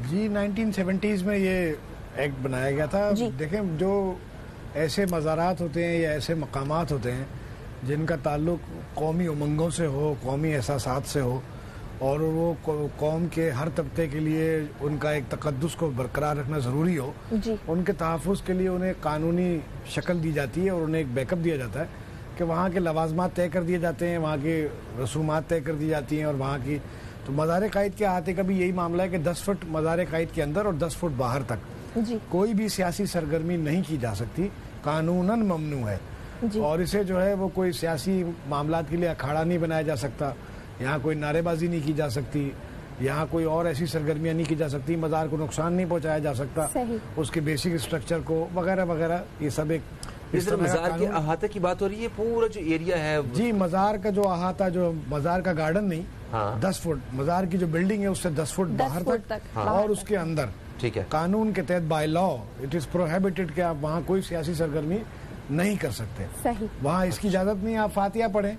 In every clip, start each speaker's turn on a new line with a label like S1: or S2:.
S1: जी 1970s में ये act बनाया गया था। देखें, जो ऐसे मज़ारात होते हैं या ऐसे मकामात होते हैं जिनका ताल्लुक कौमी उमंगों से हो, कौमी एहसासात से हो, और वो कौम के हर तबके के लिए उनका एक तकद्दुस को बरकरार रखना ज़रूरी हो, उनके तहफ़्फ़ुज़ के लिए उन्हें कानूनी शक्ल दी जाती है और उन्हें एक बैकअप दिया जाता है कि वहाँ के लवाजमात तय कर दिए जाते हैं, वहाँ की रसूमात तय कर दी जाती हैं। और वहाँ की तो मज़ार क़ायद के अहाते का भी यही मामला है कि 10 फुट मज़ार क़ायद के अंदर और 10 फुट बाहर तक कोई भी सियासी सरगर्मी नहीं की जा सकती, कानूनन ममनू है। और इसे जो है वो कोई सियासी मामलात के लिए अखाड़ा नहीं बनाया जा सकता, यहाँ कोई नारेबाजी नहीं की जा सकती, यहाँ कोई और ऐसी सरगर्मियाँ नहीं की जा सकती, मज़ार को नुकसान नहीं पहुँचाया जा सकता, उसके बेसिक स्ट्रक्चर को वगैरह वगैरह, ये सब एक
S2: मज़ार के अहाते की बात हो रही है। पूरा जो एरिया है
S1: जी, मज़ार का जो अहाता, जो मज़ार का गार्डन नहीं, 10 फुट मज़ार की जो बिल्डिंग है उससे 10 फुट बाहर तक और उसके अंदर, ठीक है, कानून के तहत by law it is prohibited कि आप वहाँ कोई सियासी सरगर्मी नहीं कर सकते।
S3: सही,
S1: वहाँ इसकी इजाज़त नहीं। आप फातिहा पढ़ें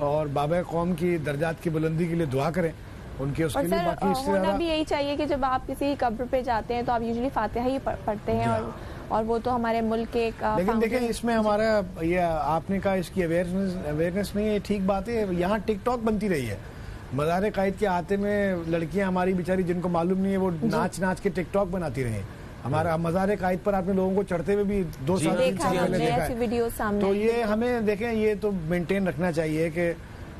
S1: और बाबा कौम की दर्जात की बुलंदी के लिए दुआ करें उनके, उसके लिए। बाकी इससे
S3: होना भी यही चाहिए कि जब आप किसी कब्र पे जाते हैं तो आप यूजुअली फातिहा ही पढ़ते हैं, और वो तो हमारे मुल्क के
S1: लेकिन देखें, इसमें हमारा ये आपने कहा इसकी अवेयरनेस नहीं है, ठीक बात है। यहाँ टिकटॉक बनती रही है मज़ार क़ायद के अहाते में, लड़कियां हमारी बेचारी जिनको मालूम नहीं है वो नाच के टिकटॉक बनाती रही। हमारा मज़ार क़ायद पर आपने लोगों को चढ़ते हुए भी 2 साल 3 साल पहले देखा है। तो ये हमें देखें, ये तो मेंटेन रखना चाहिए कि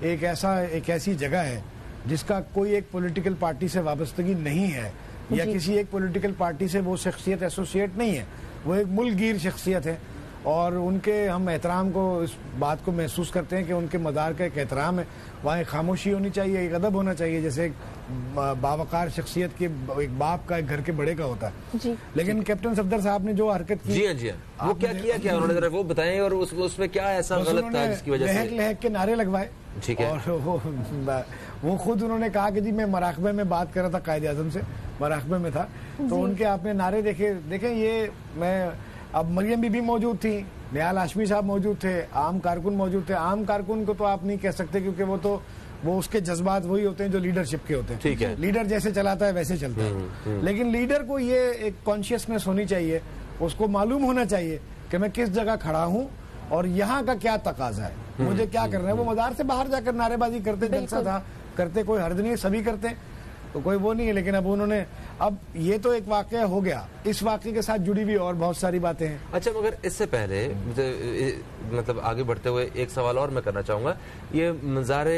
S1: एक ऐसी जगह है जिसका कोई एक पॉलिटिकल पार्टी से वाबस्तगी नहीं है, या किसी एक पॉलिटिकल पार्टी से वो शख्सियत एसोसिएट नहीं है, वो एक मुल्कगीर शख्सियत है। और उनके हम एहतराम को, इस बात को महसूस करते हैं कि उनके मज़ार का एक एहतराम है, वहाँ एक खामोशी होनी चाहिए, एक अदब होना चाहिए, जैसे एक बावकार शख्सियत के एक बाप का, एक घर के बड़े का होता है जी। लेकिन कैप्टन सफदर साहब ने जो हरकत की,
S2: जी वो क्या किया उन्होंने, जरा वो बताएं, और उसमें क्या ऐसा गलत था जिसकी वजह से
S1: लहक के नारे लगवाए, ठीक है। और वो खुद उन्होंने कहा कि जी मैं मराकबे में बात कर रहा था, कायदे आज़म से मराकबे में था, तो उनके आपने नारे देखें। ये मैं, अब मरियम बीबी मौजूद थी, निहाल हाशमी साहब मौजूद थे, आम कारकुन मौजूद थे। आम कारकुन को तो आप नहीं कह सकते क्योंकि वो उसके जज्बात वही होते हैं जो लीडरशिप के होते हैं, ठीक है। लीडर जैसे चलाता है वैसे चलता है। लेकिन लीडर को ये एक कॉन्शियसनेस होनी चाहिए, उसको मालूम होना चाहिए कि मैं किस जगह खड़ा हूँ और यहाँ का क्या तकाजा है, मुझे क्या करना है। वो मज़ार से बाहर जाकर नारेबाजी करते, जलसा था करते, कोई हर्ज नहीं, सभी करते, तो कोई वो नहीं है। लेकिन अब उन्होंने, अब ये तो एक वाकया हो गया, इस वाकये के साथ जुड़ी हुई और बहुत सारी बातें हैं।
S2: अच्छा, मगर इससे पहले मतलब आगे बढ़ते हुए एक सवाल और मैं करना चाहूँगा। ये मज़ार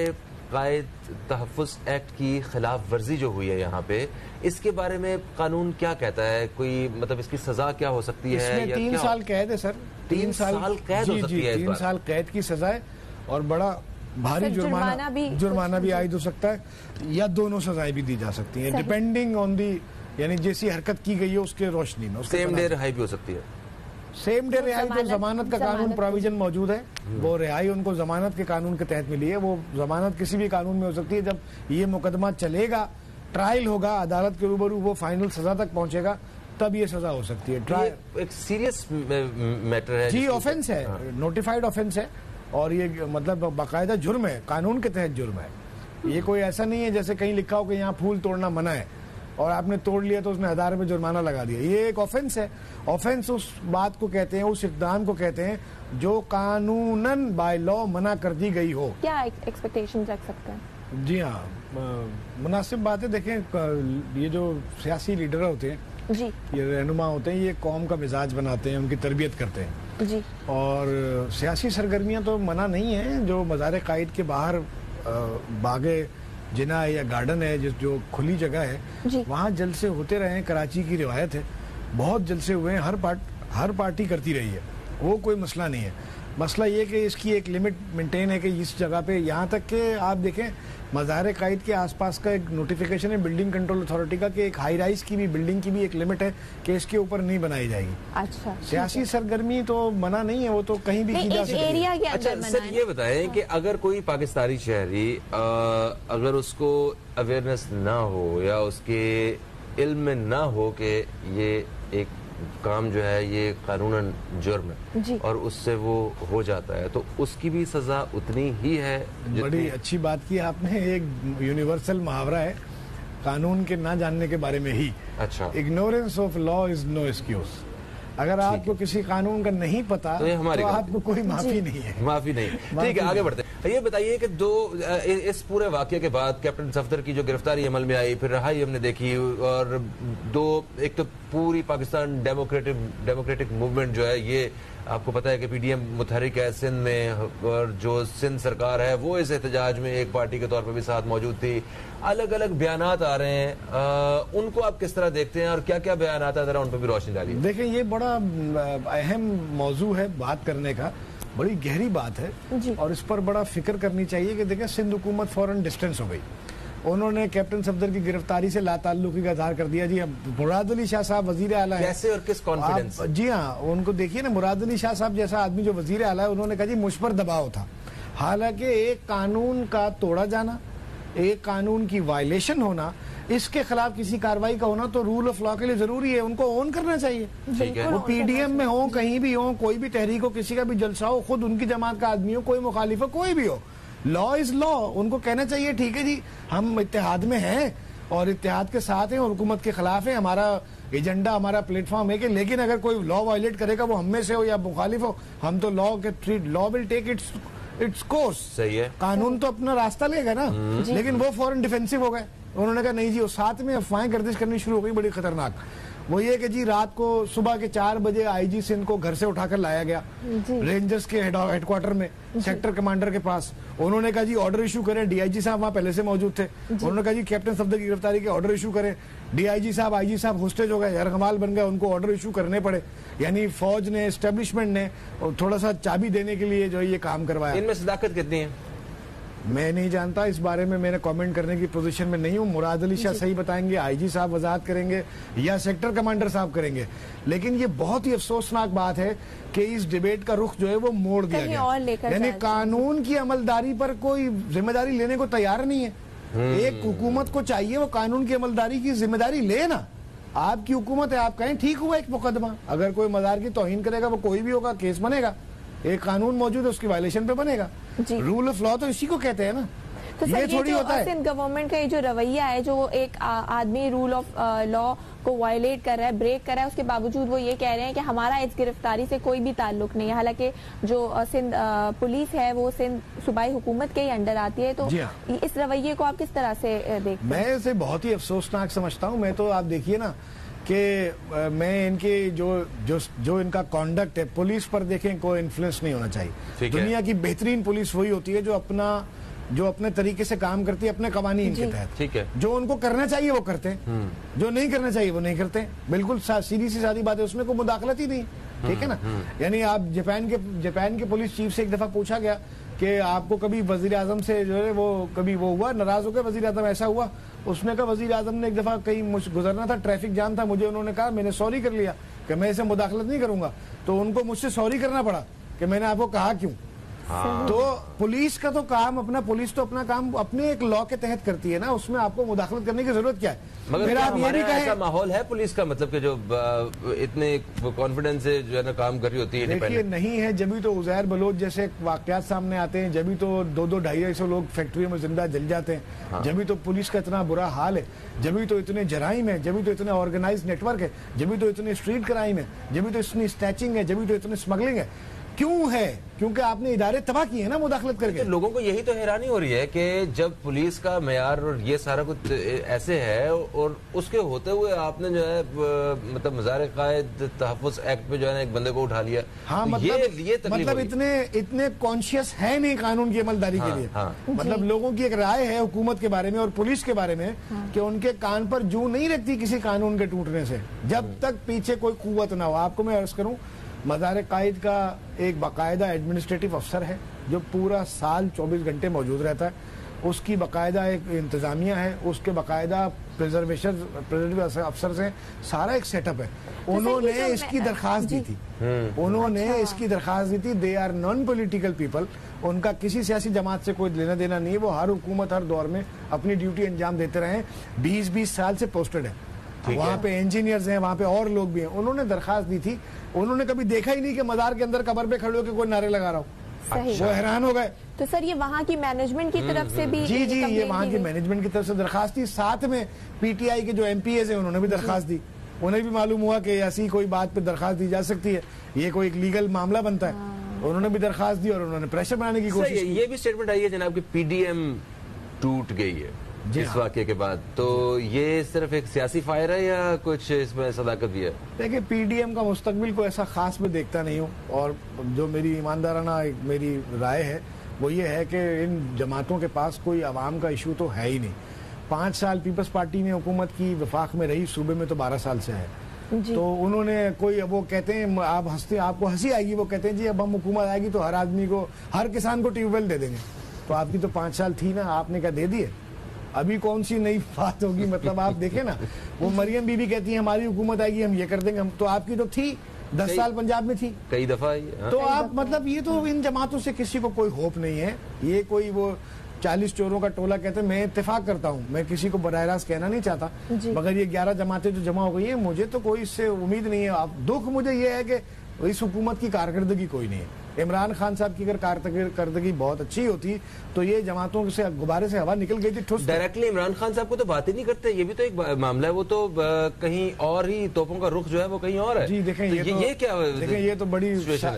S2: क़ायद तहफ़्फ़ुज़ एक्ट की खिलाफ वर्जी जो हुई है यहाँ पे, इसके बारे में कानून क्या कहता है? कोई मतलब इसकी सजा क्या हो सकती है?
S1: इसमें 3 साल कैद है सर, 3 साल
S2: कैद हो सकती है,
S1: 3 साल कैद की सजा है और बड़ा भारी जुर्माना भी आयद हो सकता है, या दोनों सजाएं भी दी जा सकती हैं, डिपेंडिंग ऑन दी, यानी जैसी हरकत की गई है उसके रोशनी में।
S2: सेम डे रिहाई भी हो सकती है,
S1: सेम डे रिहाई, जो जमानत का कानून प्रोविजन मौजूद है, वो रिहाई उनको जमानत के कानून के तहत मिली है। वो जमानत किसी भी कानून में हो सकती है। जब ये मुकदमा चलेगा, ट्रायल होगा अदालत के रूबरू, वो फाइनल सजा तक पहुंचेगा, तब ये सजा हो सकती है।
S2: ट्रायल एक सीरियस मैटर है
S1: जी, ऑफेंस है, नोटिफाइड ऑफेंस है, और ये मतलब बाकायदा जुर्म है, कानून के तहत जुर्म है। ये कोई ऐसा नहीं है जैसे कहीं लिखा हो कि यहाँ फूल तोड़ना मना है और आपने तोड़ लिया तो उसने 1000 रुपये जुर्माना लगा दिया। ये एक ऑफेंस है। ऑफेंस उस बात को कहते हैं, उस इक़दाम को कहते हैं जो कानूनन बाय लॉ मना कर दी गई हो।
S3: क्या एक्सपेक्टेशन रख सकते हैं?
S1: जी हाँ, मुनासिब बात है। देखें, ये जो सियासी लीडर होते हैं
S3: जी,
S1: ये रहनुमा होते हैं, ये कौम का मिजाज बनाते हैं, उनकी तरबियत करते हैं
S3: जी।
S1: और सियासी सरगर्मियां तो मना नहीं है। जो मज़ार क़ायद के बाहर बागे जिना है या गार्डन है, जो खुली जगह है, वहाँ जलसे होते रहे हैं। कराची की रिवायत है, बहुत जलसे हुए हैं, हर पार्टी करती रही है, वो कोई मसला नहीं है। मसला ये कि इसकी एक लिमिट मेंटेन है कि इस जगह पे, यहाँ तक कि आप देखें मज़ार क़ायद के आसपास का एक नोटिफिकेशन है बिल्डिंग कंट्रोल अथॉरिटी का कि एक हाई राइज की भी बिल्डिंग की भी एक लिमिट है कि इसके ऊपर नहीं बनाई जाएगी।
S3: अच्छा,
S1: सियासी सरगर्मी तो मना नहीं है, वो तो कहीं भी की जा सकती है।
S2: अच्छा सर, ये बताएं कि अगर कोई पाकिस्तानी शहरी अगर उसको अवेयरनेस ना हो या उसके इल्म में ना हो कि ये एक काम जो है ये कानूनन जुर्म है और उससे वो हो जाता है, तो उसकी भी सजा उतनी ही है।
S1: बड़ी अच्छी बात की आपने। एक यूनिवर्सल मुहावरा है कानून के ना जानने के बारे में ही।
S2: अच्छा,
S1: ignorance of law is no excuse. अगर आपको किसी कानून का नहीं पता तो आपको कोई माफी नहीं है,
S2: माफी नहीं। ठीक है, आगे बढ़ते हैं। ये बताइए कि इस पूरे वाकये के बाद कैप्टन सफदर की जो गिरफ्तारी अमल में आई, फिर रहाई हमने देखी, और एक तो पूरी पाकिस्तान डेमोक्रेटिक मूवमेंट जो है, ये आपको पता है कि पीडीएम मुतहरिक है सिंध में, और जो सिंध सरकार है वो इस एहतजाज में एक पार्टी के तौर पर भी साथ मौजूद थी। अलग अलग बयानात आ रहे हैं, उनको आप किस तरह देखते हैं और क्या क्या बयानात है, जरा उन पर भी रोशनी डालिए।
S1: देखिए, ये बड़ा अहम मौजू है बात करने का, बड़ी गहरी बात है और इस पर बड़ा फिक्र करनी चाहिए कि देखें, सिंध हुकूमत फौरन डिस्टेंस हो गई। उन्होंने कैप्टन सफदर की गिरफ्तारी से लाताल्लुकी का इजहार कर दिया। जी, अब मुराद अली शाह साहब वजीर आला है,
S2: कैसे और किस कॉन्फिडेंस?
S1: जी हाँ, उनको देखिए ना, मुराद अली शाह साहब जैसा आदमी जो वजीर आला है, उन्होंने कहा जी मुझ पर दबाव था। हालांकि एक कानून का तोड़ा जाना, एक कानून की वायलेशन होना, इसके खिलाफ किसी कार्रवाई का होना तो रूल ऑफ लॉ के लिए जरूरी है, उनको ऑन करना चाहिए। वो पीडीएम में हो, कहीं भी हो, कोई भी तहरीक हो, किसी का भी जलसा हो, खुद उनकी जमात का आदमी हो, कोई मुखालिफ हो, कोई भी हो, लॉ इज लॉ। उनको कहना चाहिए ठीक है जी, हम इत्तेहाद में हैं और इत्तेहाद के साथ हैं और हुकूमत के खिलाफ है, हमारा एजेंडा, हमारा प्लेटफॉर्म है कि, लेकिन अगर कोई लॉ वायलेट करेगा, वो हम में से हो या मुखालिफ हो, हम तो law will take its course.
S2: सही है,
S1: कानून तो अपना रास्ता लेगा ना। लेकिन वो फौरन डिफेंसिव हो गए, उन्होंने कहा नहीं जी, और साथ में अफवाहें गर्दिश करनी शुरू हो गई बड़ी खतरनाक। वो ये कि जी रात को सुबह के 4 बजे आईजी सिंध को घर से उठाकर लाया गया रेंजर्स के हेडक्वार्टर में, सेक्टर कमांडर के पास। उन्होंने कहा जी ऑर्डर इशू करें, डीआईजी साहब वहां पहले से मौजूद थे। उन्होंने कहा जी कैप्टन सफदर की गिरफ्तारी के ऑर्डर इशू करें। डीआईजी साहब, आईजी साहब होस्टेज हो गए, यरगमाल बन गए, उनको ऑर्डर इशू करने पड़े। यानी फौज ने, एस्टेब्लिशमेंट ने थोड़ा सा चाबी देने के लिए जो ये काम करवाया।
S2: इनमें सदाकत कितनी है
S1: मैं नहीं जानता, इस बारे में मैंने कमेंट करने की पोजीशन में नहीं हूं। मुराद अली शाह सही बताएंगे, आईजी साहब वजाहत करेंगे या सेक्टर कमांडर साहब करेंगे। लेकिन ये बहुत ही अफसोसनाक बात है कि इस डिबेट का रुख जो है वो मोड़ दिया गया। यानी कानून की अमलदारी पर कोई जिम्मेदारी लेने को तैयार नहीं है। एक हुकूमत को चाहिए वो कानून की अमलदारी की जिम्मेदारी ले ना। आपकी हुकूमत है, आप कहें ठीक हुआ एक मुकदमा, अगर कोई मज़ार की तौहीन करेगा, वो कोई भी होगा, केस बनेगा। एक कानून मौजूद है, उसकी वायलेशन पे बनेगा। रूल ऑफ लॉ तो इसी को कहते हैं ना।
S3: तो
S1: ये थोड़ी होता है।
S3: सिंध गवर्नमेंट का ये जो रवैया है, जो एक आदमी रूल ऑफ लॉ को वायलेट कर रहा है, ब्रेक कर रहा है, उसके बावजूद वो ये कह रहे हैं कि हमारा इस गिरफ्तारी से कोई भी ताल्लुक नहीं है। हालांकि जो सिंध पुलिस है वो सिंध सूबाई हुकूमत के ही अंडर आती है। तो इस रवैये को आप किस तरह से देखते हैं?
S1: मैं इसे बहुत ही अफसोसनाक समझता हूँ। मैं तो आप देखिए ना कि मैं इनके जो इनका कॉन्डक्ट है पुलिस पर देखें, कोई इन्फ्लुएंस नहीं होना चाहिए। दुनिया की बेहतरीन पुलिस वही होती है जो अपने तरीके से काम करती है, अपने कवानीन के तहत।
S2: ठीक है, जो
S1: उनको करना चाहिए वो करते हैं, जो नहीं करना चाहिए वो नहीं करते। बिल्कुल सीधी सी सादी बात है, उसमें कोई मुदाखलत ही नहीं। ठीक है ना। यानी आप जापान के पुलिस चीफ से एक दफा पूछा गया कि आपको कभी वजीर आजम से जो है वो कभी वो हुआ, नाराज हो गया वजीर आजम, ऐसा हुआ? उसने कहा वजीर आजम ने एक दफा कहीं गुजरना था, ट्रैफिक जाम था, मुझे उन्होंने कहा, मैंने सॉरी कर लिया कि मैं इसे मुदाखलत नहीं करूंगा, तो उनको मुझसे सॉरी करना पड़ा कि मैंने आपको कहा क्यों। तो पुलिस का तो काम अपना, पुलिस तो अपना काम अपने एक लॉ के तहत करती है ना, उसमें आपको मुदाखलत करने की जरूरत क्या है?
S2: मगर आप ये भी कहें, ऐसा माहौल है पुलिस का, मतलब कि जो इतने कॉन्फिडेंस से जो है ना काम कर रही होती है?
S1: देखिए नहीं है, जब भी तो उजैर बलोच जैसे वाकयात सामने आते हैं, जब भी तो 200-250 लोग फैक्ट्रियों में जिंदा जल जाते हैं, जब भी तो पुलिस का इतना बुरा हाल है, जब भी तो इतने जराइम है, जब भी तो इतने ऑर्गेनाइज नेटवर्क है, जब भी तो इतने स्ट्रीट क्राइम है, जब भी तो इतनी स्नैचिंग है, जब भी तो इतनी स्मगलिंग है। क्यों है? क्योंकि आपने इदारे तबाह किए हैं ना मुदाखलत करके।
S2: तो लोगों को यही तो हैरानी हो रही है कि जब पुलिस का मेयार और ये सारा कुछ ऐसे है और उसके होते हुए आपने जो है मतलब मज़ार-ए-क़ायद तहफ़्फ़ुज़ एक्ट पे जो है ना एक बंदे को उठा लिया।
S1: हाँ, मतलब इतने कॉन्शियस है नहीं कानून की अमलदारी के लिए। मतलब लोगों की एक राय है हुकूमत के बारे में और पुलिस के बारे में कि उनके कान पर जूं नहीं रखती किसी कानून के टूटने से, जब तक पीछे कोई कुव्वत ना हो। आपको मैं अर्ज करूं, मज़ार-ए-क़ायद का एक बाकायदा एडमिनिस्ट्रेटिव अफसर है जो पूरा साल 24 घंटे मौजूद रहता है। उसकी बाकायदा एक इंतजामिया है, उसके बाकायदा प्रिजर्वेटिव अफसर से सारा एक सेटअप है। उन्होंने इसकी दरखास्त दी थी, उन्होंने इसकी दरखास्त दी थी। They are non political people, उनका किसी सियासी जमात से कोई लेना देना नहीं है। वो हर हुकूमत हर दौर में अपनी ड्यूटी अंजाम देते रहे, 20-20 साल से पोस्टेड है। वहाँ पे इंजीनियर्स हैं, वहाँ पे और लोग भी हैं। उन्होंने दरखास्त दी थी, उन्होंने कभी देखा ही नहीं कि मज़ार के अंदर कब्र पे खड़े होकर कोई नारे लगा रहा हो।
S3: सही।
S1: वो हैरान हो गए।
S3: तो सर ये वहाँ की मैनेजमेंट की तरफ से भी
S1: जी जी, ये
S3: कंप्लेंट
S1: वहाँ
S3: की
S1: की
S3: गई?
S1: मैनेजमेंट की तरफ से दरखास्त थी, साथ में पीटीआई के जो एमपीएस हैं उन्होंने भी दरखास्त दी। उन्हें भी मालूम हुआ कि ऐसी कोई बात पे दरखास्त दी जा सकती है, ये कोई एक लीगल मामला बनता है। उन्होंने भी दरखास्त दी और उन्होंने प्रेशर बनाने की कोशिश की।
S2: ये भी स्टेटमेंट आई है जनाब कि पीडीएम टूट गई है इस वाकये के बाद, तो ये सिर्फ एक सियासी फायर है या कुछ इसमें सदाकत भी है? देखिए,
S1: पीडीएम का मुस्तकबिल को ऐसा खास मैं देखता नहीं हूँ, और जो मेरी ईमानदाराना मेरी राय है वो ये है कि इन जमातों के पास कोई आवाम का इशू तो है ही नहीं। 5 साल पीपल्स पार्टी ने हुकूमत की, वफाक में रही, सूबे में तो 12 साल से है। तो उन्होंने कोई, वो कहते हैं, आप हंसते, आपको हंसी आएगी, वो कहते हैं जी अब हम हुकूमत आएगी तो हर आदमी को, हर किसान को ट्यूबवेल दे देंगे। तो आपकी तो 5 साल थी ना, आपने क्या दे दिए? अभी कौन सी नई बात होगी? मतलब आप देखें ना, वो मरियम बीबी कहती है हमारी हुकूमत आएगी हम ये कर देंगे, हम तो आपकी तो थी 10 साल पंजाब में थी
S2: कई दफा।
S1: तो आप मतलब ये तो इन जमातों से किसी को कोई होप नहीं है। ये कोई वो 40 चोरों का टोला कहते हैं, मैं इत्तेफाक करता हूँ, मैं किसी को बराह रास्त कहना नहीं चाहता, मगर ये 11 जमातें जो जमा हो गई है, मुझे तो कोई इससे उम्मीद नहीं है। अब दुख मुझे ये है कि इस हुकूमत की कारकर्दगी कोई नहीं है। इमरान खान साहब की अगर कारकर्दगी बहुत अच्छी होती तो ये जमातों से गुब्बारे से हवा निकल गई थी ठुस।
S2: डायरेक्टली इमरान खान साहब को तो बात ही नहीं करते, ये भी तो एक मामला है। वो तो कहीं और ही, तोपों का रुख जो है वो कहीं और है।
S1: जी देखें,
S2: तो ये क्या,
S1: देखें ये तो बड़ी,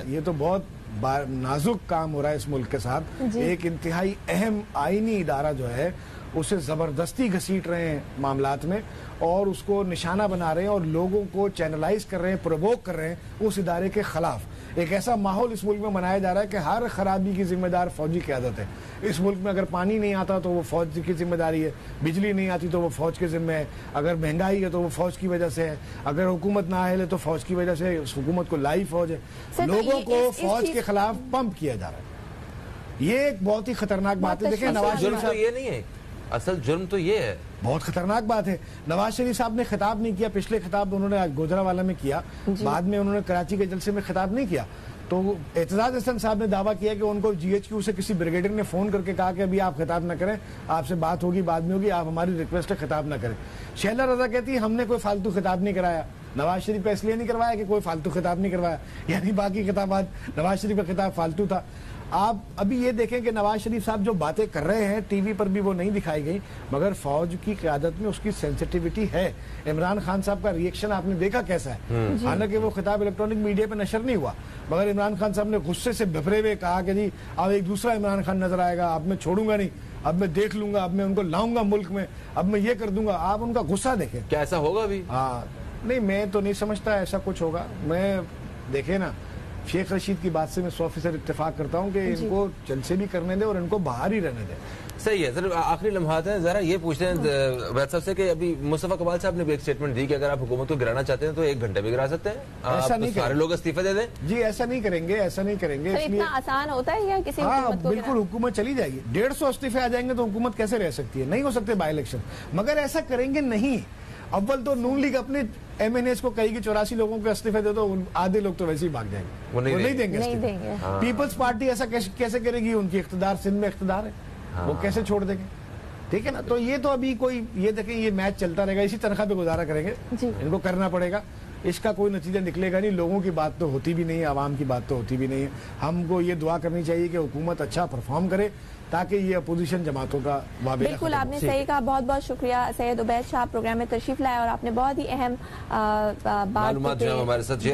S1: ये तो बहुत नाजुक काम हो रहा है इस मुल्क के साथ। एक इंतहाई अहम आईनी इदारा जो है उसे जबरदस्ती घसीट रहे हैं मामलात में, और उसको निशाना बना रहे हैं और लोगों को चैनलाइज कर रहे हैं, प्रोवोक कर रहे हैं उस इदारे के खिलाफ। एक ऐसा माहौल इस मुल्क में बनाया जा रहा है कि हर खराबी की जिम्मेदार फौजी क़यादत है। इस मुल्क में अगर पानी नहीं आता तो वो फौज की जिम्मेदारी है, बिजली नहीं आती तो वो फौज के जिम्मे है, अगर महंगाई है तो वो फौज की वजह से है, अगर हुकूमत ना हिले तो फौज की वजह से, उस हुकूमत को लाई फौज है। लोगों को फौज के खिलाफ पंप किया जा रहा है। ये एक बहुत ही खतरनाक बात है। देखिए, नवाज शरीफ साहब,
S2: ये नहीं है असल जुर्म, तो ये है
S1: बहुत खतरनाक बात है। नवाज शरीफ साहब ने खिताब नहीं किया, पिछले खिताब उन्होंने आज गोजरावाला में किया, बाद में उन्होंने कराची के जलसे में खिताब नहीं किया। तो एतजाज हसन साहब ने दावा किया कि उनको जीएचक्यू से किसी ब्रिगेडियर ने फोन करके कहा कि अभी आप खिताब न करें, आपसे बात होगी बाद में होगी, आप हमारी रिक्वेस्ट है खिताब न करें। शैला रजा कहती है हमने कोई फालतू खिताब नहीं कराया। नवाज शरीफ का इसलिए नहीं करवाया कि कोई फालतू खिताब नहीं करवाया, यानी बाकी खिताबात, नवाज शरीफ का खिताब फालतू था। आप अभी ये देखें कि नवाज शरीफ साहब जो बातें कर रहे हैं टीवी पर भी वो नहीं दिखाई गई, मगर फौज की क़यादत में उसकी सेंसिटिविटी है। इमरान खान साहब का रिएक्शन आपने देखा कैसा है। हालांकि वो खिताब इलेक्ट्रॉनिक मीडिया पर नशर नहीं हुआ, मगर इमरान खान साहब ने गुस्से से भभरे हुए कहा कि जी अब एक दूसरा इमरान खान नजर आएगा, अब मैं छोड़ूंगा नहीं, अब मैं देख लूंगा, अब मैं उनको लाऊंगा मुल्क में, अब मैं ये कर दूंगा। आप उनका गुस्सा देखें।
S2: क्या ऐसा होगा अभी?
S1: हाँ, नहीं, मैं तो नहीं समझता ऐसा कुछ होगा। मैं देखे ना, शेख रशीद की बात से मैं 100% इत्तेफाक करता हूँ कि इनको जलसे भी करने दें और इनको बाहर ही रहने दें।
S2: सही है सर। आखिरी लम्हात है, जरा ये पूछते हैं वैद साहब से कि अभी मुस्तफा कमाल साहब ने भी एक स्टेटमेंट दी कि अगर आप हुकूमत को गिराना चाहते हैं तो 1 घंटे में गिरा सकते हैं,
S1: ऐसा नहीं,
S2: सारे लोग इस्तीफे दे दें।
S1: जी ऐसा नहीं करेंगे, ऐसा नहीं करेंगे।
S3: इतना आसान होता है या किसी
S1: हाँ बिल्कुल, हुकूमत चली जाएगी। 150 इस्तीफे आ जाएंगे तो हुकूमत कैसे रह सकती है? नहीं हो सकते बाई इलेक्शन, मगर ऐसा करेंगे नहीं। अव्वल तो नून लीग अपने एमएनएस को कहेगी 84 लोगों को इस्तीफे दे दो, आधे लोग तो वैसे ही भाग जाएंगे, वो नहीं देंगे। पीपल्स पार्टी ऐसा कैसे करेगी? उनकी इख्तिदार सिंध में इख्तिदार है, वो कैसे छोड़ देंगे? ठीक है ना। तो ये तो अभी कोई, ये देखें, ये मैच चलता रहेगा, इसी तनख्वाह पे गुजारा करेंगे, इनको करना पड़ेगा, इसका कोई नतीजा निकलेगा नहीं। लोगों की बात तो होती भी नहीं है, आवाम की बात तो होती भी नहीं है। हमको ये दुआ करनी चाहिए कि हुकूमत अच्छा परफॉर्म करे ताकि ये अपोजिशन जमातों का वाबेला।
S3: बिल्कुल आपने सही कहा। बहुत बहुत शुक्रिया सैयद उबैद शाह, प्रोग्राम में तशरीफ लाए और आपने बहुत ही अहम बात
S2: हमारे साथ